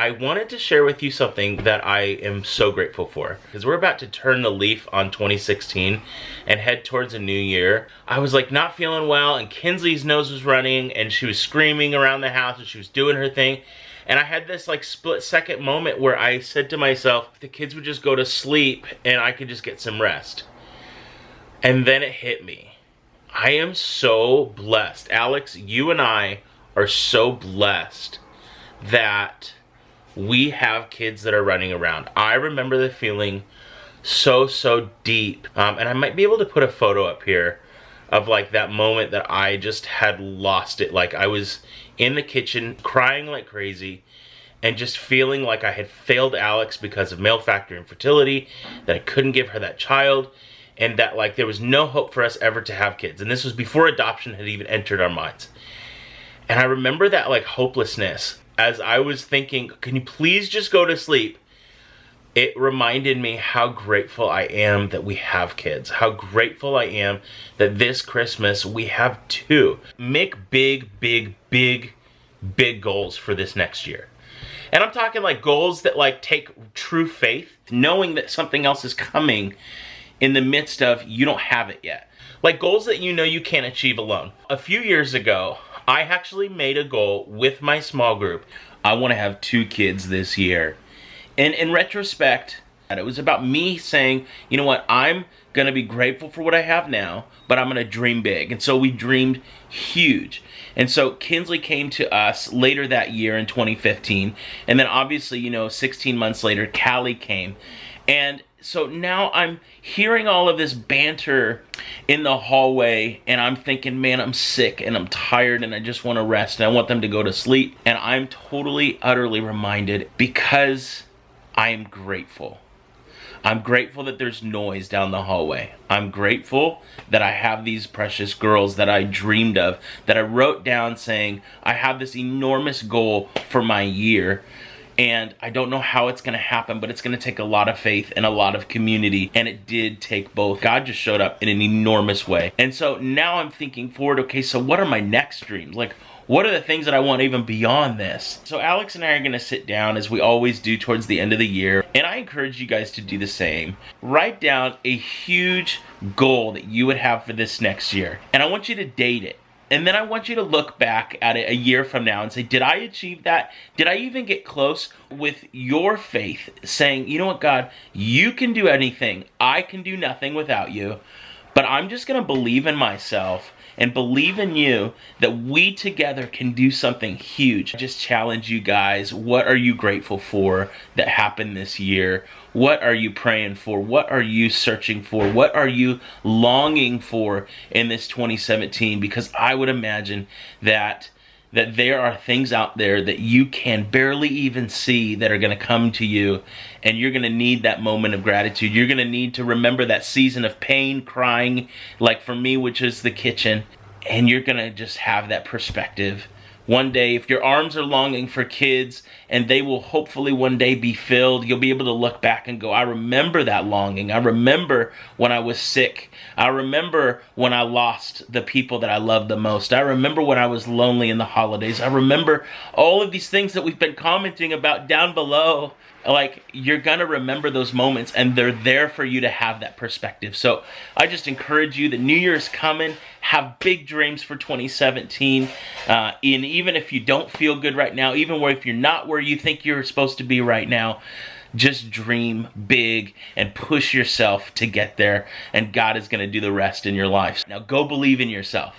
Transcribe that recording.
I wanted to share with you something that I am so grateful for. Because we're about to turn the leaf on 2016 and head towards a new year. I was like not feeling well, and Kinsley's nose was running, and she was screaming around the house, and she was doing her thing. And I had this like split second moment where I said to myself, if the kids would just go to sleep and I could just get some rest. And then it hit me. I am so blessed. Alex, you and I are so blessed that we have kids that are running around. I remember the feeling so deep. And I might be able to put a photo up here of like that moment that I just had lost it. Like I was in the kitchen crying like crazy and just feeling like I had failed Alex because of male factor infertility, that I couldn't give her that child, and that like there was no hope for us ever to have kids. And this was before adoption had even entered our minds. And I remember that like hopelessness as I was thinking, can you please just go to sleep? It reminded me how grateful I am that we have kids. How grateful I am that this Christmas we have two. Make big goals for this next year. And I'm talking like goals that like take true faith, knowing that something else is coming in the midst of you don't have it yet. Like goals that you know you can't achieve alone. A few years ago, I actually made a goal with my small group. I want to have 2 kids this year. And in retrospect, it was about me saying, you know what, I'm going to be grateful for what I have now, but I'm going to dream big. And so we dreamed huge. And so Kinsley came to us later that year in 2015. And then obviously, you know, 16 months later, Callie came. And so now I'm hearing all of this banter in the hallway, and I'm thinking, man, I'm sick and I'm tired and I just want to rest and I want them to go to sleep. And I'm totally, utterly reminded because I am grateful. I'm grateful that there's noise down the hallway. I'm grateful that I have these precious girls that I dreamed of, that I wrote down saying, I have this enormous goal for my year. And I don't know how it's going to happen, but it's going to take a lot of faith and a lot of community. And it did take both. God just showed up in an enormous way. And so now I'm thinking forward, okay, so what are my next dreams? Like, what are the things that I want even beyond this? So Alex and I are going to sit down as we always do towards the end of the year. And I encourage you guys to do the same. Write down a huge goal that you would have for this next year. And I want you to date it. And then I want you to look back at it a year from now and say, did I achieve that? Did I even get close? With your faith saying, you know what, God, you can do anything. I can do nothing without you. But I'm just going to believe in myself and believe in you that we together can do something huge. I just challenge you guys. What are you grateful for that happened this year? What are you praying for? What are you searching for? What are you longing for in this 2017? Because I would imagine that there are things out there that you can barely even see that are going to come to you, and you're going to need that moment of gratitude. You're going to need to remember that season of pain, crying, like for me, which is the kitchen, and you're going to just have that perspective. One day, if your arms are longing for kids and they will hopefully one day be filled, you'll be able to look back and go, I remember that longing. I remember when I was sick. I remember when I lost the people that I loved the most. I remember when I was lonely in the holidays. I remember all of these things that we've been commenting about down below. Like, you're gonna remember those moments, and they're there for you to have that perspective. So I just encourage you, the New Year's coming, have big dreams for 2017. And even if you don't feel good right now, even if you're not where you think you're supposed to be right now, just dream big and push yourself to get there, and God is gonna do the rest in your life. Now go believe in yourself.